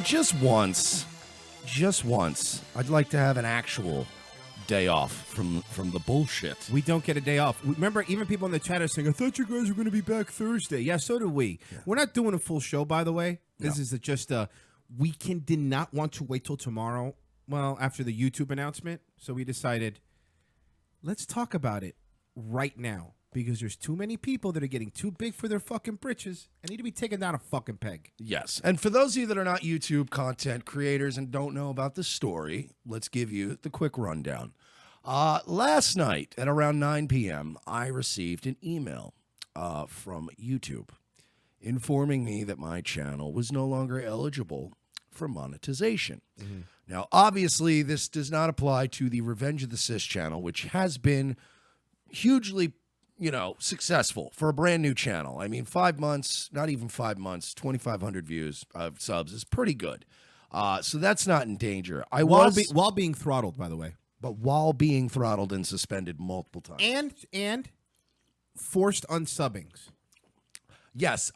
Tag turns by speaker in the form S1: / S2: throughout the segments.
S1: just once, I'd like to have an actual day off from the bullshit.
S2: We don't get a day off. Remember, even people in the chat are saying, I thought you guys were going to be back Thursday. Yeah, so do we. Yeah. We're not doing a full show, by the way. This is just a weekend. Did not want to wait till tomorrow, well, after the YouTube announcement. So we decided, let's talk about it right now. Because there's too many people that are getting too big for their fucking britches and need to be taken down a fucking peg.
S1: Yes. And for those of you that are not YouTube content creators and don't know about the story, let's give you the quick rundown. Last night at around 9 p.m., I received an email from YouTube informing me that my channel was no longer eligible for monetization. Mm-hmm. Now, obviously, this does not apply to the Revenge of the Sis channel, which has been hugely successful for a brand new channel. I mean, 5 months, not even 5 months, 2,500 views of subs is pretty good. So that's not in danger.
S2: While being throttled, by the way.
S1: But while being throttled and suspended multiple times.
S2: And forced unsubbings.
S1: Yes.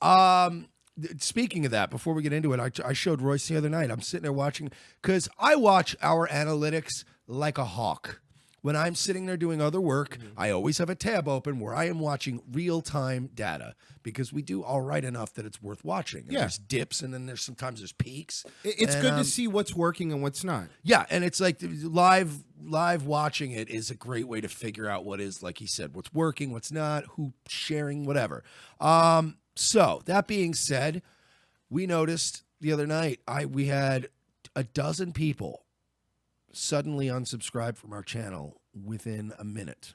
S1: Speaking of that, before we get into it, I showed Royce the other night. I'm sitting there watching, because I watch our analytics like a hawk. When I'm sitting there doing other work, I always have a tab open where I am watching real-time data because we do all right enough that it's worth watching. And there's dips, and then sometimes there's peaks.
S2: It's good to see what's working and what's not.
S1: Yeah, and it's like live watching it is a great way to figure out what is, like he said, what's working, what's not, who sharing, whatever. So that being said, we noticed the other night we had a dozen people suddenly unsubscribed from our channel within a minute.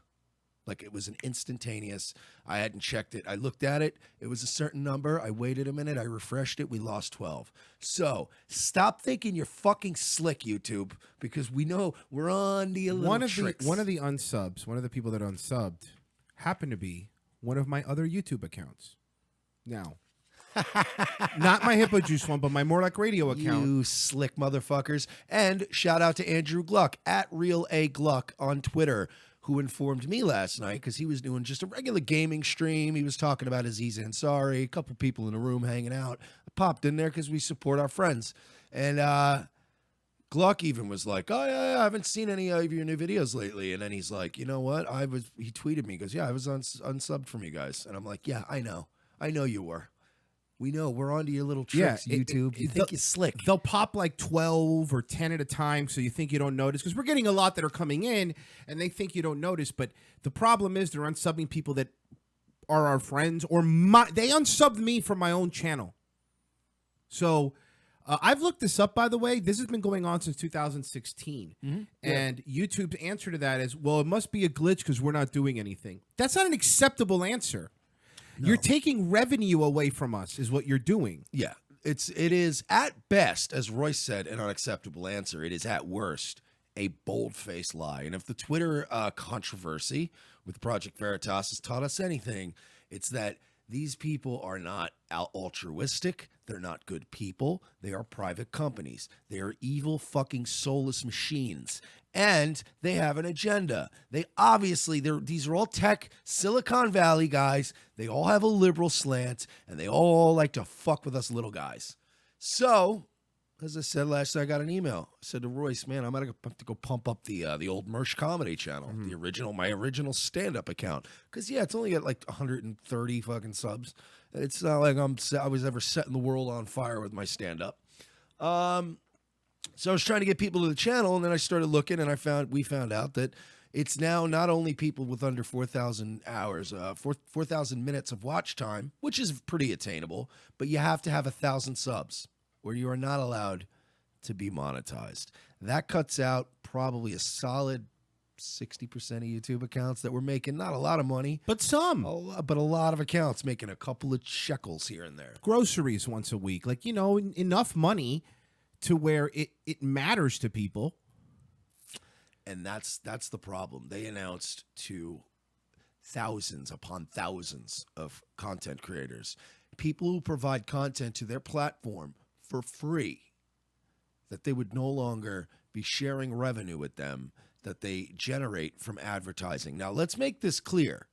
S1: Like, it was an instantaneous. I hadn't checked it. I looked at it. It was a certain number. I waited a minute. I refreshed it. We lost 12. So stop thinking you're fucking slick, YouTube, because we know we're on the little tricks.
S2: One of the people that unsubbed happened to be one of my other YouTube accounts. Now, not my Hippo Juice one, but my More Like Radio account.
S1: You slick motherfuckers. And shout out to Andrew Gluck at Real A Gluck on Twitter, who informed me last night because he was doing just a regular gaming stream. He was talking about Aziz Ansari, a couple people in the room hanging out. I popped in there because we support our friends. And Gluck even was like, oh, yeah, I haven't seen any of your new videos lately. And then he's like, you know what? He tweeted me. He goes, yeah, I was unsubbed from you guys. And I'm like, yeah, I know. I know you were. We know. We're onto your little tricks, YouTube. You think you're slick.
S2: They'll pop like 12 or 10 at a time, so you think you don't notice. Because we're getting a lot that are coming in, and they think you don't notice. But the problem is they're unsubbing people that are our friends. They unsubbed me from my own channel. So I've looked this up, by the way. This has been going on since 2016. Mm-hmm. And YouTube's answer to that is, well, it must be a glitch because we're not doing anything. That's not an acceptable answer. No. You're taking revenue away from us is what you're doing.
S1: Yeah. It is at best, as Royce said, an unacceptable answer. It is at worst a bold-faced lie. And if the Twitter controversy with Project Veritas has taught us anything, it's that these people are not altruistic. They're not good people. They are private companies. They are evil fucking soulless machines. And they have an agenda. These are all tech, Silicon Valley guys. They all have a liberal slant, and they all like to fuck with us little guys. So, as I said last night, I got an email. I said to Royce, man, I'm gonna have to go pump up the old Mersh Comedy channel, my original stand-up account, because it's only got like 130 fucking subs. It's not like I was ever setting the world on fire with my stand-up. So I was trying to get people to the channel, and then I started looking, and we found out that it's now not only people with under 4,000 hours, 4,000 minutes of watch time, which is pretty attainable, but you have to have 1,000 subs, or you are not allowed to be monetized. That cuts out probably a solid 60% of YouTube accounts that were making not a lot of money,
S2: but some,
S1: but a lot of accounts making a couple of shekels here and there.
S2: Groceries once a week, like, enough money to where it matters to people.
S1: And that's the problem. They announced to thousands upon thousands of content creators, people who provide content to their platform for free, that they would no longer be sharing revenue with them that they generate from advertising. Now, let's make this clear.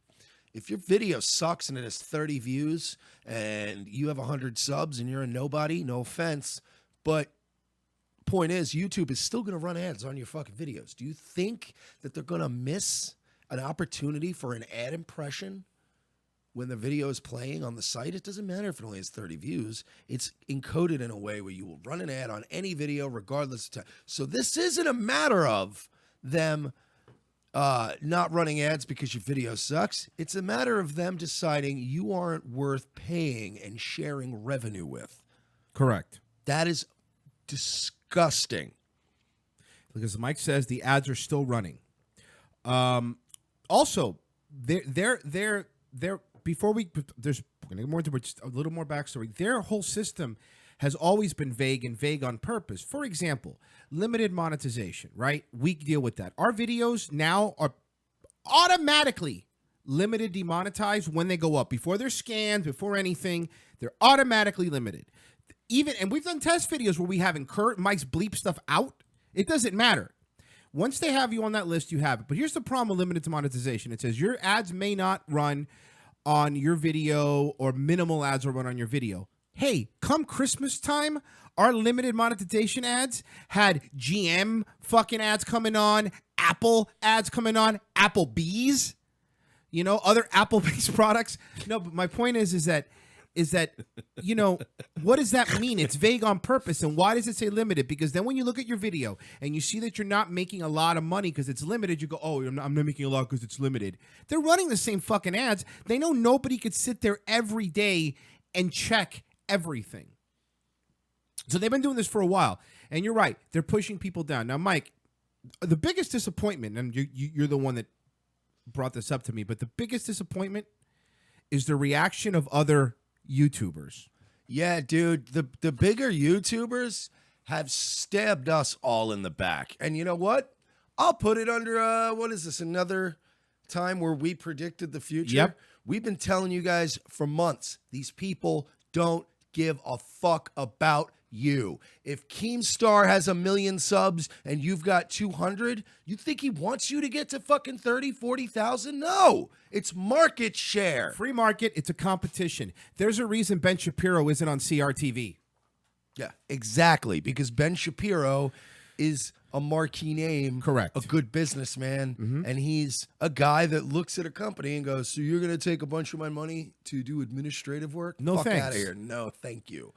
S1: If your video sucks and it has 30 views and you have 100 subs and you're a nobody, no offense, But point is, YouTube is still going to run ads on your fucking videos. Do you think that they're going to miss an opportunity for an ad impression when the video is playing on the site? It doesn't matter if it only has 30 views. It's encoded in a way where you will run an ad on any video regardless of time. So this isn't a matter of them not running ads because your video sucks. It's a matter of them deciding you aren't worth paying and sharing revenue with.
S2: Correct.
S1: That is disgusting.
S2: Because Mike says the ads are still running. Also, they're before we're gonna get more into just a little more backstory. Their whole system has always been vague and vague on purpose. For example, limited monetization, right? We deal with that. Our videos now are automatically limited demonetized when they go up. Before they're scanned, before anything, they're automatically limited. And we've done test videos where we have Mike's bleep stuff out. It doesn't matter. Once they have you on that list, you have it. But here's the problem with limited monetization. It says your ads may not run on your video, or minimal ads will run on your video. Hey, come Christmas time, our limited monetization ads had GM fucking ads coming on, Apple ads coming on, Applebee's, other Apple-based products. No, but my point is that, what does that mean? It's vague on purpose. And why does it say limited? Because then when you look at your video and you see that you're not making a lot of money because it's limited, you go, oh, I'm not making a lot because it's limited. They're running the same fucking ads. They know nobody could sit there every day and check everything. So they've been doing this for a while. And you're right. They're pushing people down. Now, Mike, the biggest disappointment, and you're the one that brought this up to me, but the biggest disappointment is the reaction of other YouTubers.
S1: Yeah, dude, the bigger YouTubers have stabbed us all in the back. And you know what? I'll put it under, what is this, another time where we predicted the future?
S2: Yep.
S1: We've been telling you guys for months, these people don't give a fuck about you. If Keemstar has 1 million subs and you've got 200, you think he wants you to get to fucking 30, 40,000? No, it's market share.
S2: Free market, it's a competition. There's a reason Ben Shapiro isn't on CRTV.
S1: Yeah, exactly, because Ben Shapiro is a marquee name.
S2: Correct.
S1: A good businessman, and he's a guy that looks at a company and goes, so you're going to take a bunch of my money to do administrative work?
S2: No,
S1: fuck
S2: thanks.
S1: out of here. No, thank you.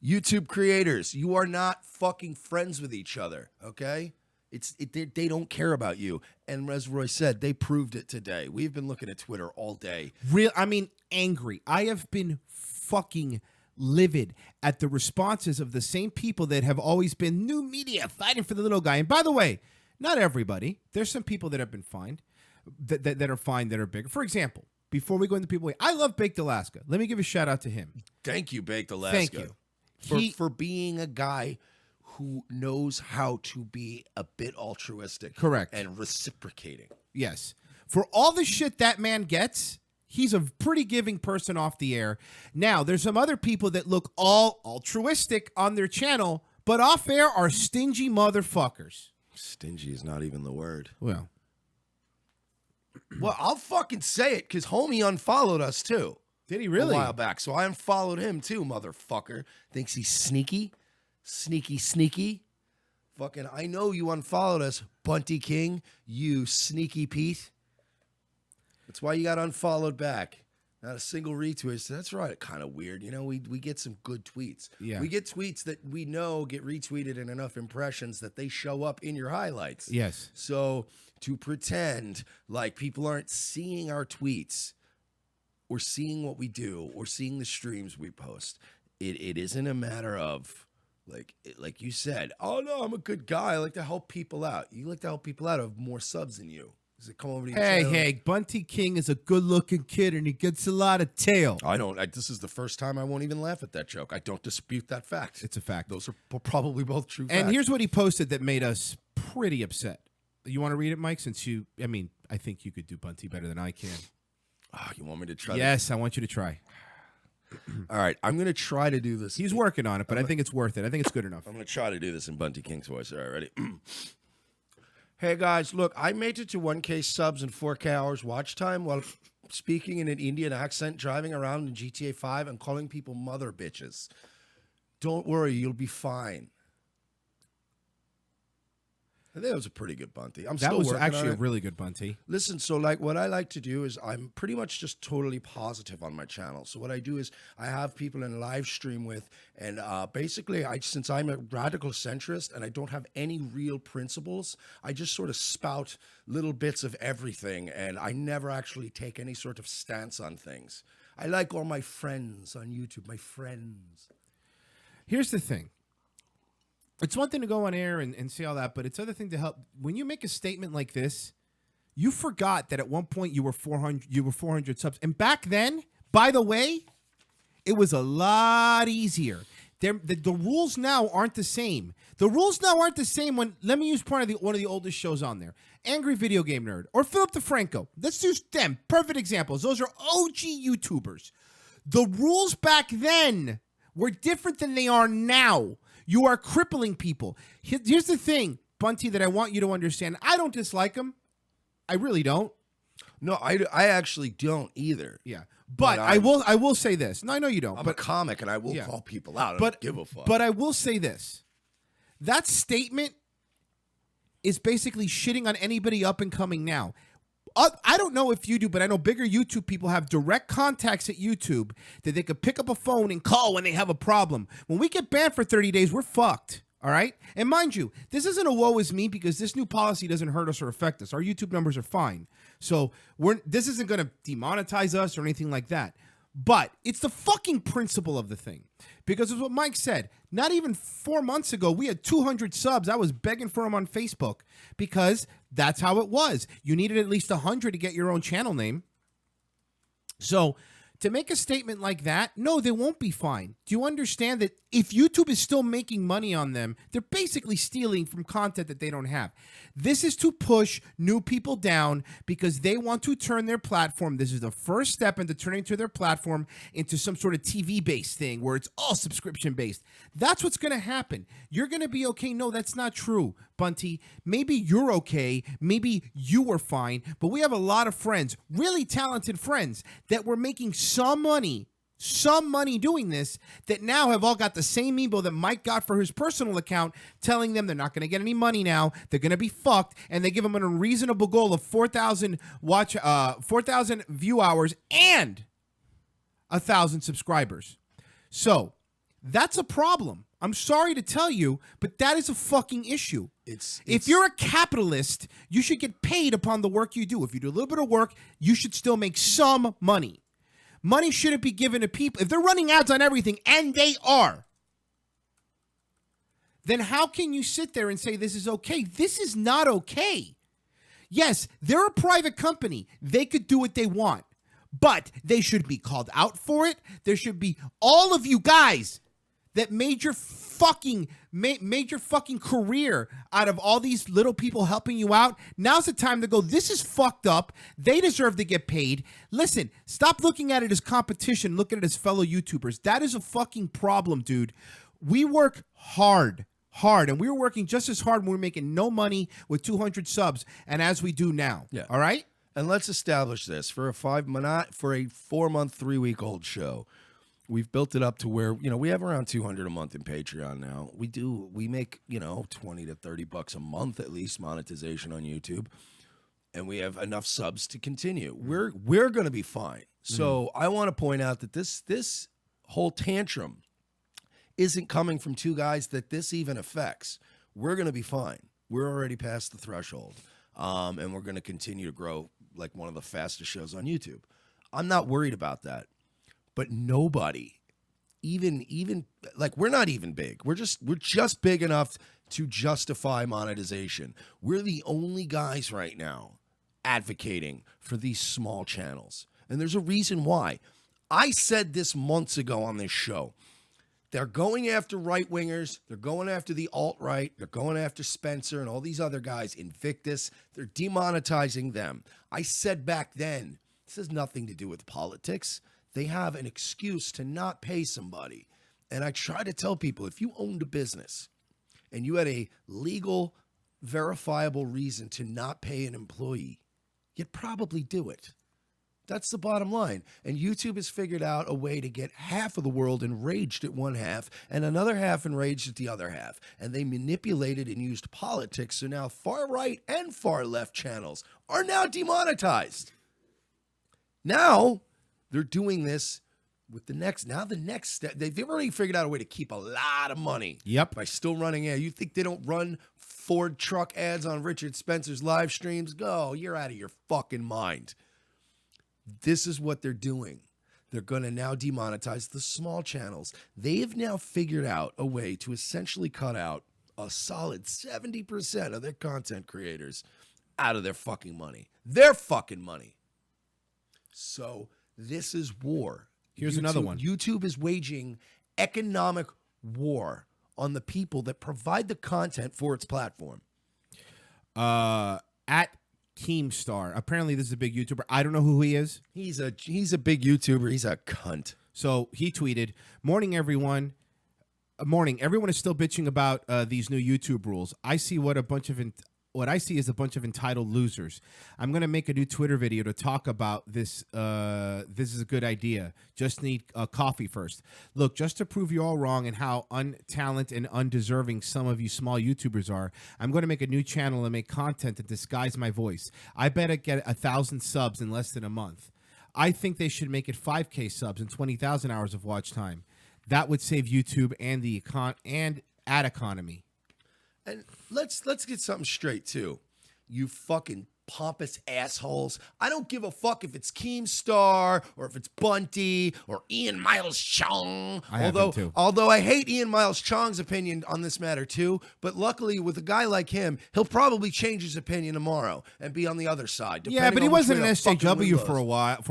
S1: YouTube creators, you are not fucking friends with each other, okay? They don't care about you. And as Roy said, they proved it today. We've been looking at Twitter all day.
S2: Angry. I have been fucking livid at the responses of the same people that have always been new media fighting for the little guy. And by the way, not everybody. There's some people that have been fined, that are fine, that are bigger. For example, before we go into people, I love Baked Alaska. Let me give a shout out to him.
S1: Thank you, Baked Alaska.
S2: Thank you.
S1: For being a guy who knows how to be a bit altruistic.
S2: Correct.
S1: And reciprocating.
S2: Yes. For all the shit that man gets, he's a pretty giving person off the air. Now, there's some other people that look all altruistic on their channel, but off air are stingy motherfuckers.
S1: Stingy is not even the word.
S2: Well,
S1: I'll fucking say it, because homie unfollowed us too.
S2: Did he really?
S1: A while back. So I unfollowed him too, motherfucker. Thinks he's sneaky. Sneaky. Fucking, I know you unfollowed us, Bunty King, you sneaky Pete. That's why you got unfollowed back. Not a single retweet. So that's right. Kind of weird. We get some good tweets.
S2: Yeah.
S1: We get tweets that we know get retweeted in enough impressions that they show up in your highlights.
S2: Yes.
S1: So to pretend like people aren't seeing our tweets or seeing what we do or seeing the streams we post, it isn't a matter of like you said, oh no, I'm a good guy. I like to help people out. You like to help people out who have more subs than you. Does it come over to your channel?
S2: Hey, Bunty King is a good-looking kid, and he gets a lot of tail.
S1: This is the first time I won't even laugh at that joke. I don't dispute that fact.
S2: It's a fact.
S1: Those are probably both true facts.
S2: And here's what he posted that made us pretty upset. You want to read it, Mike? I think you could do Bunty better than I can.
S1: Oh, you want me to try?
S2: Yes, I want you to try.
S1: All right, I'm going to try to do this.
S2: He's working on it, but I think it's worth it. I think it's good enough.
S1: I'm going to try to do this in Bunty King's voice. All right, ready? Hey, guys, look, I made it to 1K subs and 4K hours watch time while speaking in an Indian accent, driving around in GTA 5 and calling people mother bitches. Don't worry, you'll be fine. I think it was a pretty good Bunty.
S2: That was
S1: working
S2: actually
S1: on
S2: a
S1: it.
S2: really good Bunty.
S1: Listen, so like what I like to do is I'm pretty much just totally positive on my channel. So what I do is I have people in live stream with, and basically since I'm a radical centrist and I don't have any real principles, I just sort of spout little bits of everything, and I never actually take any sort of stance on things. I like all my friends on YouTube, my friends.
S2: Here's the thing. It's one thing to go on air and say all that, but it's other thing to help. When you make a statement like this, you forgot that at one point you were 400 subs. And back then, by the way, it was a lot easier. The rules now aren't the same. The rules now aren't the same when, let me use one of the oldest shows on there. Angry Video Game Nerd or Philip DeFranco. Let's use them. Perfect examples. Those are OG YouTubers. The rules back then were different than they are now. You are crippling people. Here's the thing, Bunty, that I want you to understand. I don't dislike him. I really don't.
S1: No, I actually don't either.
S2: Yeah. But I will say this. No, I know you don't.
S1: I'm a comic and I will call people out. I don't give a fuck.
S2: But I will say this. That statement is basically shitting on anybody up and coming now. I don't know if you do, but I know bigger YouTube people have direct contacts at YouTube that they could pick up a phone and call when they have a problem. When we get banned for 30 days, we're fucked. All right? And mind you, this isn't a woe is me because this new policy doesn't hurt us or affect us. Our YouTube numbers are fine. So this isn't going to demonetize us or anything like that. But it's the fucking principle of the thing. Because it's what Mike said. Not even 4 months ago, we had 200 subs. I was begging for them on Facebook because that's how it was. You needed at least 100 to get your own channel name. So to make a statement like that, no, they won't be fine. Do you understand that if YouTube is still making money on them, they're basically stealing from content that they don't have? This is to push new people down because they want to turn their platform. This is the first step into turning to their platform into some sort of TV-based thing where it's all subscription-based. That's what's going to happen. You're going to be okay. No, that's not true, Bunty. Maybe you're okay. Maybe you were fine. But we have a lot of friends, really talented friends, that were making some money doing this, that now have all got the same email that Mike got for his personal account telling them they're not going to get any money now, they're going to be fucked, and they give them an unreasonable goal of 4,000 view hours and 1,000 subscribers. So that's a problem. I'm sorry to tell you, but that is a fucking issue. If you're a capitalist, you should get paid upon the work you do. If you do a little bit of work, you should still make some money. Money shouldn't be given to people. If they're running ads on everything, and they are, then how can you sit there and say this is okay? This is not okay. Yes, they're a private company. They could do what they want, but they should be called out for it. There should be all of you guys that made your fucking career out of all these little people helping you out. Now's the time to go, this is fucked up. They deserve to get paid. Listen, stop looking at it as competition. Look at it as fellow YouTubers. That is a fucking problem, dude. We work hard, and we were working just as hard when we were making no money with 200 subs and as we do now. Yeah. All right?
S1: And let's establish this. For a 4-month, 3-week-old show, we've built it up to where, we have around 200 a month in Patreon now. We make, 20 to 30 bucks a month at least monetization on YouTube, and we have enough subs to continue. We're going to be fine. So I want to point out that this whole tantrum isn't coming from two guys that this even affects. We're going to be fine. We're already past the threshold, and we're going to continue to grow like one of the fastest shows on YouTube. I'm not worried about that. But nobody, even like, we're not even big. We're just big enough to justify monetization. We're the only guys right now advocating for these small channels. And there's a reason why. I said this months ago on this show. They're going after right-wingers. They're going after the alt-right. They're going after Spencer and all these other guys, Invictus. They're demonetizing them. I said back then, this has nothing to do with politics. They have an excuse to not pay somebody. And I try to tell people, if you owned a business and you had a legal, verifiable reason to not pay an employee, you'd probably do it. That's the bottom line. And YouTube has figured out a way to get half of the world enraged at one half and another half enraged at the other half. And they manipulated and used politics. So now far right and far left channels are now demonetized. Now they're doing this with the next step. They've already figured out a way to keep a lot of money.
S2: Yep.
S1: By still running ads. You think they don't run Ford truck ads on Richard Spencer's live streams? Go, you're out of your fucking mind. This is what they're doing. They're going to now demonetize the small channels. They have now figured out a way to essentially cut out a solid 70% of their content creators out of their fucking money. Their fucking money. So this is war.
S2: Here's another one.
S1: YouTube is waging economic war on the people that provide the content for its platform.
S2: At Keemstar. Apparently, this is a big YouTuber. I don't know who he is.
S1: He's a big YouTuber. He's a cunt.
S2: So he tweeted, "Morning, everyone. Morning. Everyone is still bitching about these new YouTube rules. I see what I see is a bunch of entitled losers. I'm going to make a new Twitter video to talk about this. This is a good idea. Just need coffee first. Look, just to prove you all wrong and how untalented and undeserving some of you small YouTubers are, I'm going to make a new channel and make content that disguise my voice. I bet I get 1,000 subs in less than a month. I think they should make it 5K subs and 20,000 hours of watch time. That would save YouTube and the ad economy."
S1: And let's get something straight too. You fucking pompous assholes. I don't give a fuck if it's Keemstar or if it's Bunty or Ian Miles Chong. Although I hate Ian Miles Chong's opinion on this matter too, but luckily with a guy like him, he'll probably change his opinion tomorrow and be on the other side.
S2: Yeah, but he wasn't an SJW for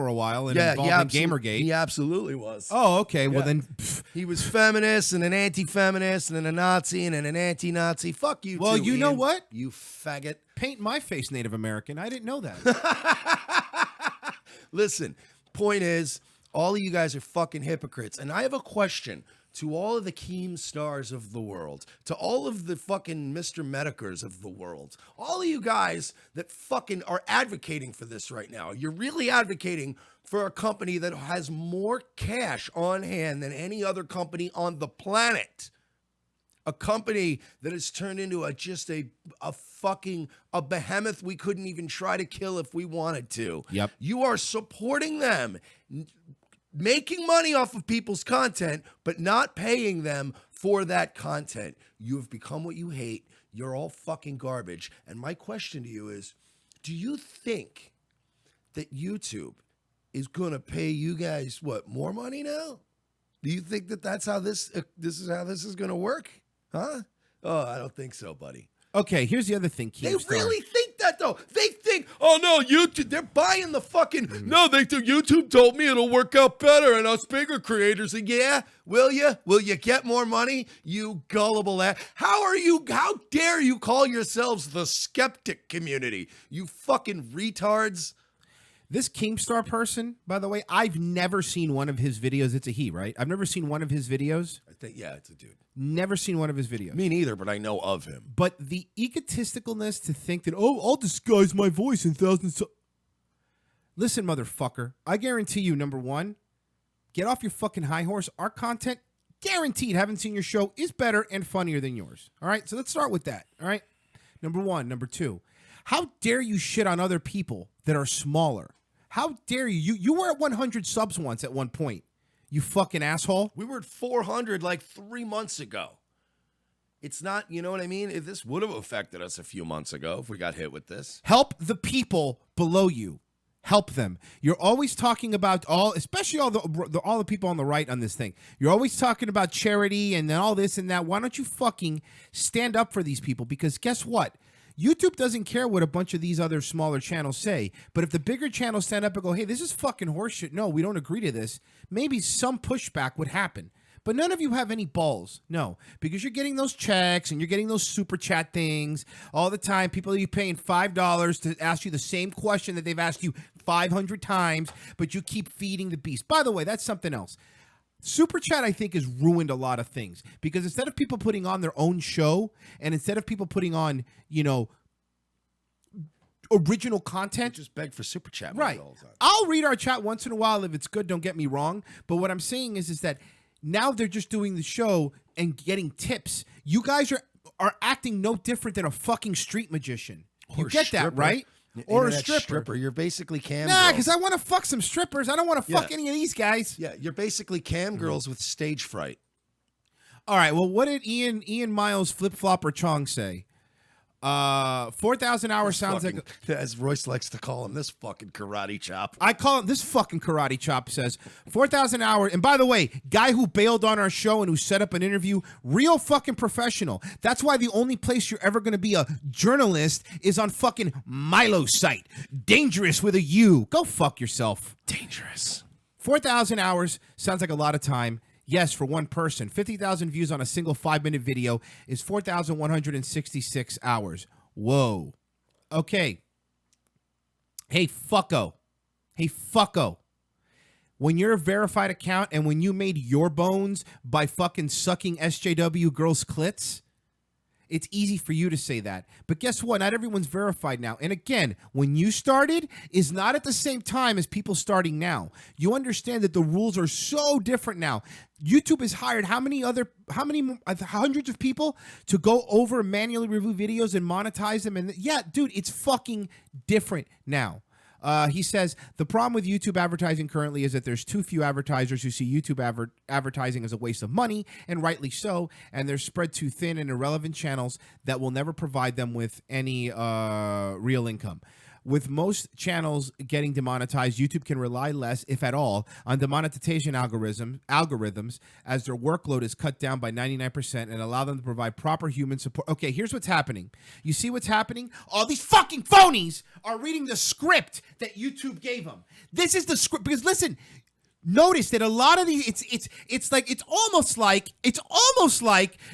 S2: a while and involved in Gamergate.
S1: He absolutely was.
S2: Oh, okay. Well then
S1: he was feminist and an anti-feminist and a Nazi and an anti-Nazi. Fuck you.
S2: Well,
S1: too,
S2: you
S1: Ian.
S2: know what?
S1: You faggot.
S2: Paint my face Native American. I didn't know that.
S1: Listen, point is, all of you guys are fucking hypocrites. And I have a question to all of the Keemstars of the world, to all of the fucking Mr. Medicers of the world, all of you guys that fucking are advocating for this right now. You're really advocating for a company that has more cash on hand than any other company on the planet. A company that has turned into a behemoth we couldn't even try to kill if we wanted to.
S2: Yep.
S1: You are supporting them, making money off of people's content, but not paying them for that content. You have become what you hate. You're all fucking garbage. And my question to you is, do you think that YouTube is going to pay you guys, more money now? Do you think that that's how this is going to work? Huh? Oh, I don't think so, buddy.
S2: Okay, here's the other thing, Keemstar.
S1: They really think that, though. They think, oh, no, YouTube, they're buying the fucking, no, YouTube told me it'll work out better and us bigger creators. And yeah, will you? Will you get more money? You gullible ass. How dare you call yourselves the skeptic community? You fucking retards.
S2: This Keemstar person, by the way, I've never seen one of his videos. It's a he, right? I've never seen one of his videos.
S1: I think, yeah, it's a dude.
S2: Never seen one of his videos.
S1: Me neither, but I know of him.
S2: But the egotisticalness to think that, oh, I'll disguise my voice in thousands. Listen, motherfucker, I guarantee you, number one, get off your fucking high horse. Our content, guaranteed, haven't seen your show, is better and funnier than yours. All right? So let's start with that. All right? Number one. Number two, how dare you shit on other people that are smaller? How dare you? You were at 100 subs once at one point. You fucking asshole.
S1: We were at 400 like 3 months ago. It's not, you know what I mean? If this would have affected us a few months ago if we got hit with this.
S2: Help the people below you. Help them. You're always talking about especially all the people on the right on this thing. You're always talking about charity and all this and that. Why don't you fucking stand up for these people? Because guess what? YouTube doesn't care what a bunch of these other smaller channels say, but if the bigger channels stand up and go, hey, this is fucking horseshit, no, we don't agree to this, maybe some pushback would happen. But none of you have any balls. No, because you're getting those checks and you're getting those super chat things all the time. People are you paying $5 to ask you the same question that they've asked you 500 times, but you keep feeding the beast. By the way, that's something else. Super Chat, I think, has ruined a lot of things because instead of people putting on their own show and instead of people putting on, original content.
S1: Just beg for super chat money
S2: Right.
S1: all the time.
S2: I'll read our chat once in a while if it's good. Don't get me wrong. But what I'm saying is that now they're just doing the show and getting tips. You guys are acting no different than a fucking street magician. You
S1: Or
S2: get
S1: stripper.
S2: that, right? Or a stripper.
S1: You're basically cam
S2: Nah,
S1: girls.
S2: because I want to fuck some strippers. I don't want to fuck any of these guys.
S1: Yeah, you're basically cam girls with stage fright.
S2: All right. Well, what did Ian Miles Flip Flopper Chong say? 4,000 hours sounds like,
S1: as Royce likes to call him, this fucking karate chop.
S2: I call it this fucking karate chop says 4,000 hours. And by the way, guy who bailed on our show and who set up an interview, real fucking professional. That's why the only place you're ever going to be a journalist is on fucking Milo's site. Dangerous with a U. Go fuck yourself.
S1: Dangerous.
S2: 4,000 hours sounds like a lot of time. Yes, for one person. 50,000 views on a single 5-minute video is 4,166 hours. Whoa. Okay. Hey, fucko. Hey, fucko. When you're a verified account and when you made your bones by fucking sucking SJW girls' clits, it's easy for you to say that. But guess what? Not everyone's verified now. And again, when you started is not at the same time as people starting now. You understand that the rules are so different now. YouTube has hired how many hundreds of people to go over and manually review videos and monetize them. And yeah, dude, it's fucking different now. He says, the problem with YouTube advertising currently is that there's too few advertisers who see YouTube advertising as a waste of money, and rightly so, and they're spread too thin and irrelevant channels that will never provide them with any real income. With most channels getting demonetized, YouTube can rely less, if at all, on demonetization algorithms as their workload is cut down by 99% and allow them to provide proper human support. Okay, here's what's happening. You see what's happening? All these fucking phonies are reading the script that YouTube gave them. This is the script, because listen, notice that a lot of these, it's almost like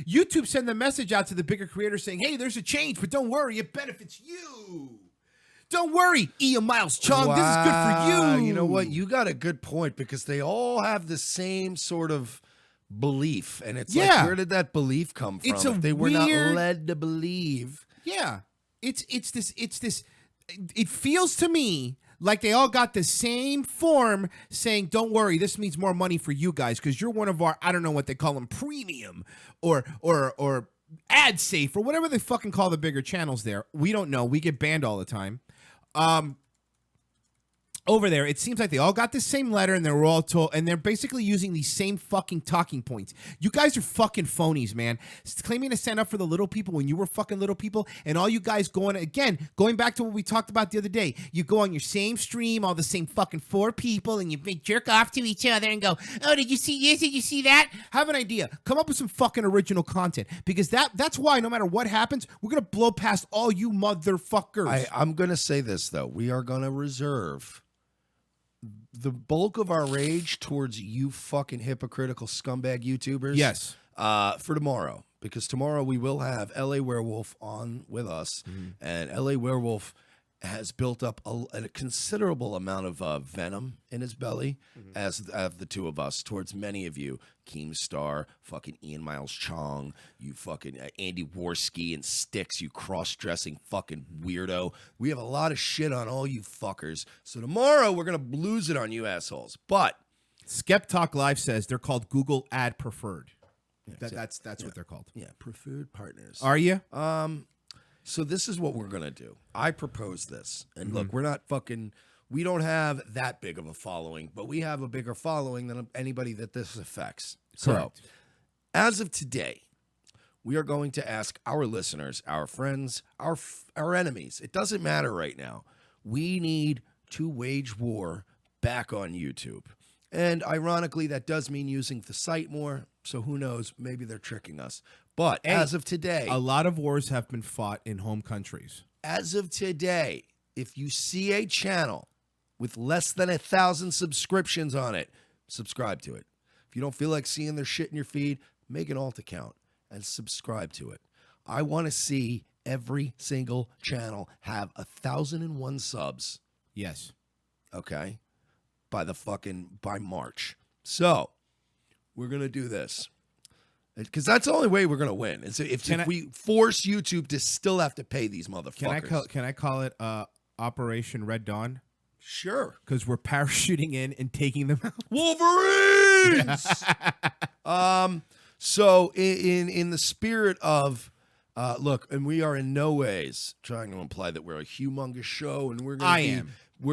S2: YouTube send the message out to the bigger creators saying, hey, there's a change, but don't worry, it benefits you. Don't worry, Ian Miles Chung. Wow. This is good for you.
S1: You know what? You got a good point, because they all have the same sort of belief, and it's like, where did that belief come from?
S2: It's
S1: if they were not led to believe.
S2: Yeah, it's this. It feels to me like they all got the same form saying, "Don't worry, this means more money for you guys because you're one of our, I don't know what they call them, premium or ad safe or whatever they fucking call the bigger channels there. We don't know. We get banned all the time." Over there, it seems like they all got the same letter and they were all told, and they're basically using these same fucking talking points. You guys are fucking phonies, man. Claiming to stand up for the little people when you were fucking little people, and all you guys going back to what we talked about the other day. You go on your same stream, all the same fucking 4 people, and you jerk off to each other and go, oh, did you see this? Did you see that? Have an idea. Come up with some fucking original content, because that's why no matter what happens, we're going to blow past all you motherfuckers.
S1: I'm going to say this, though. We are going to reserve the bulk of our rage towards you fucking hypocritical scumbag YouTubers.
S2: Yes.
S1: For tomorrow, because tomorrow we will have LA Werewolf on with us, and LA Werewolf has built up a considerable amount of venom in his belly, as have the two of us, towards many of you. Keemstar, fucking Ian Miles Chong, you fucking Andy Worski and Sticks, you cross-dressing fucking weirdo. We have a lot of shit on all you fuckers. So tomorrow we're going to lose it on you assholes. But
S2: Skep Talk Live says they're called Google Ad Preferred. Yeah, that's what they're called.
S1: Yeah, preferred partners.
S2: Are you?
S1: So this is what we're going to do. I propose this. And look, we don't have that big of a following, but we have a bigger following than anybody that this affects.
S2: Correct.
S1: So as of today, we are going to ask our listeners, our friends, our enemies. It doesn't matter right now. We need to wage war back on YouTube. And ironically, that does mean using the site more. So who knows? Maybe they're tricking us. But as of today,
S2: a lot of wars have been fought in home countries.
S1: As of today, if you see a channel with less than 1,000 subscriptions on it, subscribe to it. If you don't feel like seeing their shit in your feed, make an alt account and subscribe to it. I want to see every single channel have 1,001 subs.
S2: Yes.
S1: Okay. By March. So we're going to do this. Because that's the only way we're going to win. Is if we force YouTube to still have to pay these motherfuckers.
S2: Can I call it Operation Red Dawn?
S1: Sure.
S2: Because we're parachuting in and taking them out.
S1: Wolverines! So in the spirit of look, and we are in no ways trying to imply that we're a humongous show and we're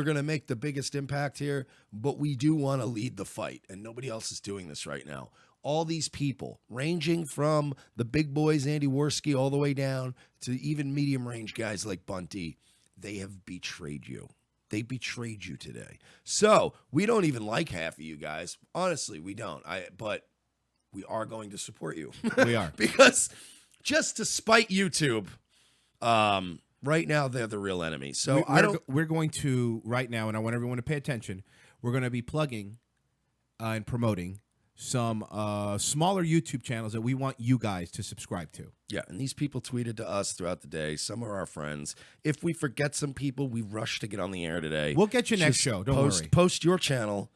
S1: gonna make the biggest impact here, but we do want to lead the fight, and nobody else is doing this right now. All these people, ranging from the big boys, Andy Worski, all the way down to even medium range guys like Bunty, they have betrayed you. They betrayed you today. So we don't even like half of you guys. Honestly, we don't. But we are going to support you.
S2: We are.
S1: Because just to spite YouTube, right now they're the real enemy. So
S2: we're going to right now, and I want everyone to pay attention. We're going to be plugging and promoting some smaller YouTube channels that we want you guys to subscribe to.
S1: Yeah, and these people tweeted to us throughout the day. Some are our friends. If we forget some people, we rush to get on the air today.
S2: We'll get you next show. Don't worry.
S1: Post your channel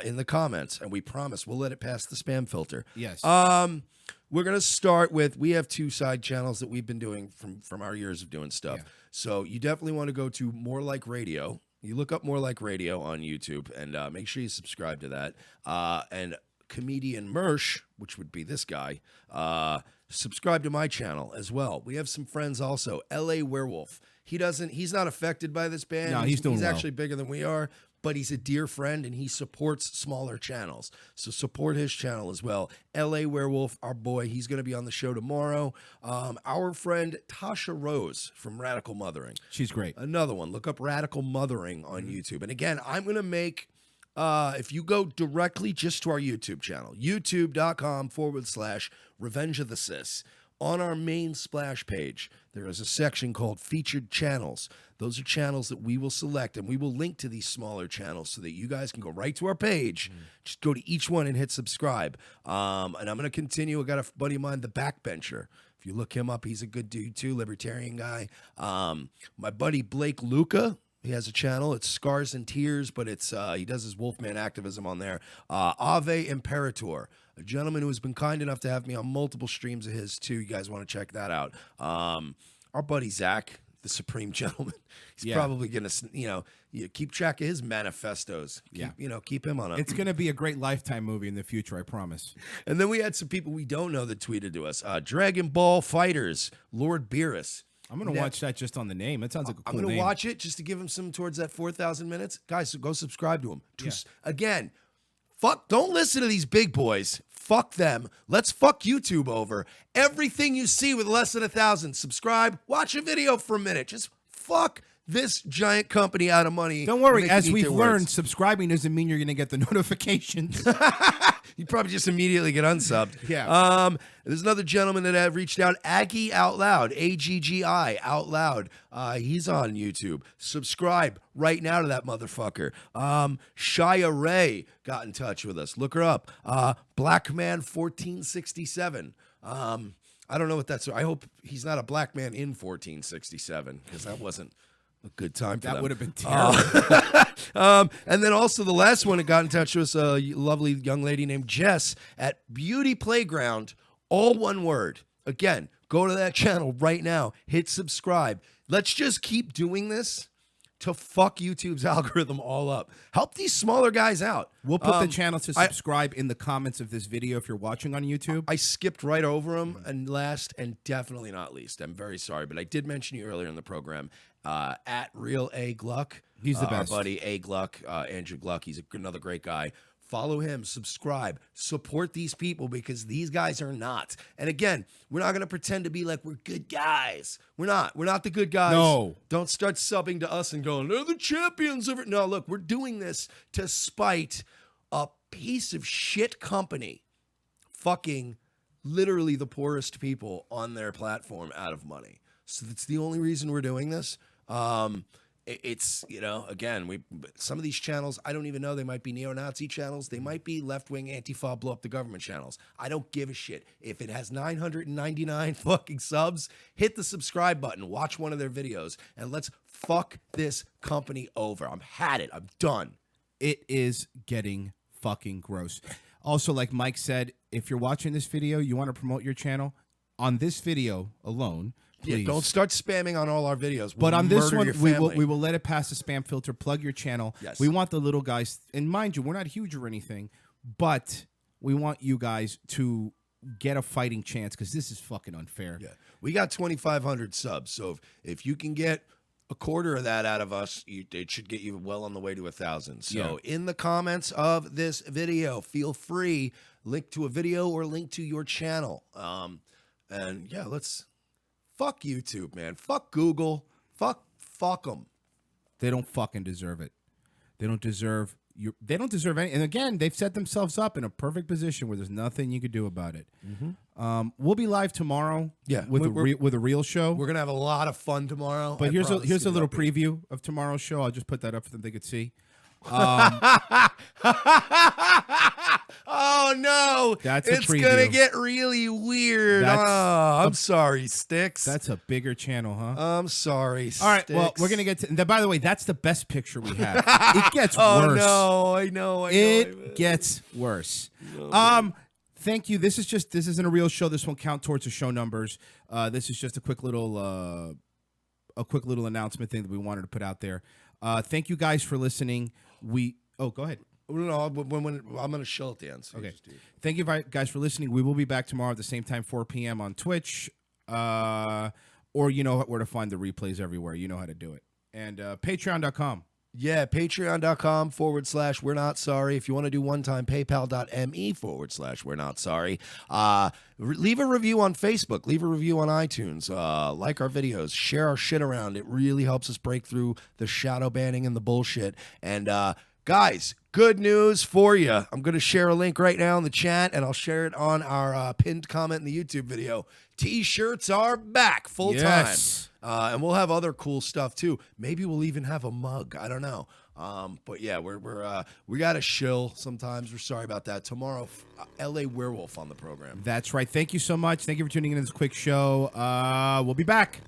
S1: in the comments, and we promise we'll let it pass the spam filter.
S2: Yes.
S1: We're going to start with, we have 2 side channels that we've been doing from our years of doing stuff.
S2: Yeah.
S1: So you definitely want to go to More Like Radio. You look up More Like Radio on YouTube, and make sure you subscribe to that. And Comedian Mersh, which would be this guy, subscribe to my channel as well. We have some friends also. LA Werewolf. He's not affected by this band.
S2: No, he's doing
S1: He's
S2: well.
S1: actually bigger than we are, but he's a dear friend and he supports smaller channels. So support his channel as well. LA Werewolf, our boy, he's going to be on the show tomorrow. Our friend Tasha Rose from Radical Mothering.
S2: She's great.
S1: Another one. Look up Radical Mothering on YouTube. And again, I'm going to make, if you go directly just to our YouTube channel, youtube.com/Revenge of the Sis. On our main splash page, there is a section called Featured Channels. Those are channels that we will select, and we will link to these smaller channels so that you guys can go right to our page. Just go to each one and hit subscribe. And I'm going to continue. I got a buddy of mine, The Backbencher. If you look him up, he's a good dude too, libertarian guy. My buddy Blake Luca, he has a channel. It's Scars and Tears, but it's he does his Wolfman activism on there. Ave Imperator, a gentleman who has been kind enough to have me on multiple streams of his too. You guys want to check that out. Our buddy Zach, the Supreme Gentleman, he's probably going to, you keep track of his manifestos. Keep him on.
S2: It's going to be a great Lifetime movie in the future, I promise.
S1: And then we had some people we don't know that tweeted to us. Dragon Ball Fighters, Lord Beerus.
S2: I'm going to watch that just on the name. That sounds like a cool name.
S1: I'm going to watch it just to give him some towards that 4,000 minutes. Guys, so go subscribe to him. Again, don't listen to these big boys. Fuck them. Let's fuck YouTube over. Everything you see with less than 1,000, subscribe, watch a video for a minute. Just fuck this giant company out of money.
S2: Don't worry. As we've learned, subscribing doesn't mean you're going to get the notifications.
S1: You probably just immediately get unsubbed.
S2: Yeah.
S1: There's another gentleman that have reached out, Aggie Out Loud, AGGI Out Loud. He's on YouTube. Subscribe right now to that motherfucker. Shia Ray got in touch with us. Look her up. Black Man 1467. I don't know what that's. I hope he's not a black man in 1467 because that wasn't a good time for
S2: that
S1: them.
S2: would have been terrible.
S1: And then also the last one that got in touch with us, a lovely young lady named Jess at Beauty Playground, all one word. Again, go to that channel right now, hit subscribe. Let's just keep doing this to fuck YouTube's algorithm all up. Help these smaller guys out.
S2: We'll put the channel to subscribe in the comments of this video if you're watching on YouTube.
S1: I skipped right over them, and last and definitely not least, I'm very sorry, but I did mention you earlier in the program, at Real A Gluck.
S2: He's the best.
S1: Our buddy A Gluck, Andrew Gluck. He's another great guy. Follow him, subscribe, support these people because these guys are not. And again, we're not going to pretend to be like we're good guys. We're not. We're not the good guys.
S2: No.
S1: Don't start subbing to us and going, they're the champions of it. No, look, we're doing this to spite a piece of shit company fucking literally the poorest people on their platform out of money. So that's the only reason we're doing this. It's, again, some of these channels, I don't even know. They might be neo-Nazi channels. They might be left-wing Antifa blow up the government channels. I don't give a shit. If it has 999 fucking subs, hit the subscribe button. Watch one of their videos. And let's fuck this company over. I'm had it. I'm done.
S2: It is getting fucking gross. Also, like Mike said, if you're watching this video, you want to promote your channel, on this video alone, Please.
S1: Yeah, don't start spamming on all our videos.
S2: But on this one,
S1: we
S2: we will let it pass the spam filter. Plug your channel.
S1: Yes.
S2: We want the little guys, and mind you, we're not huge or anything, but we want you guys to get a fighting chance because this is fucking unfair.
S1: Yeah, we got 2,500 subs, so if you can get a quarter of that out of us, it should get you well on the way to 1,000. So in the comments of this video, feel free, link to a video or link to your channel. And yeah, let's fuck YouTube, man. Fuck Google. Fuck them.
S2: They don't fucking deserve it. They don't deserve they don't deserve any. And again, they've set themselves up in a perfect position where there's nothing you could do about it. We'll be live tomorrow.
S1: Yeah,
S2: with a real show.
S1: We're gonna have a lot of fun tomorrow.
S2: But here's a little preview of tomorrow's show. I'll just put that up for them they could see.
S1: Oh no! It's gonna get really weird. I'm sorry, Sticks.
S2: That's a bigger channel, huh?
S1: I'm sorry.
S2: All right.
S1: Sticks.
S2: Well, we're gonna get to. By the way, that's the best picture we have. It gets
S1: oh
S2: worse.
S1: no! I know.
S2: It gets worse. Thank you. This isn't a real show. This won't count towards the show numbers. This is just a quick little announcement thing that we wanted to put out there. Thank you guys for listening. Go ahead.
S1: No, when I'm gonna show at the end. So
S2: okay. Thank you guys for listening. We will be back tomorrow at the same time, 4 p.m. on Twitch. Or you know where to find the replays everywhere. You know how to do it. And patreon.com.
S1: Yeah, patreon.com/we're not sorry. If you want to do one time, paypal.me/we're not sorry. Leave a review on Facebook. Leave a review on iTunes. Like our videos. Share our shit around. It really helps us break through the shadow banning and the bullshit. And guys, good news for you. I'm going to share a link right now in the chat, and I'll share it on our pinned comment in the YouTube video. T-shirts are back full time. And we'll have other cool stuff too. Maybe we'll even have a mug. I don't know. But yeah, we got to shill sometimes. We're sorry about that. Tomorrow, LA Werewolf on the program.
S2: That's right. Thank you so much. Thank you for tuning in to this quick show. We'll be back.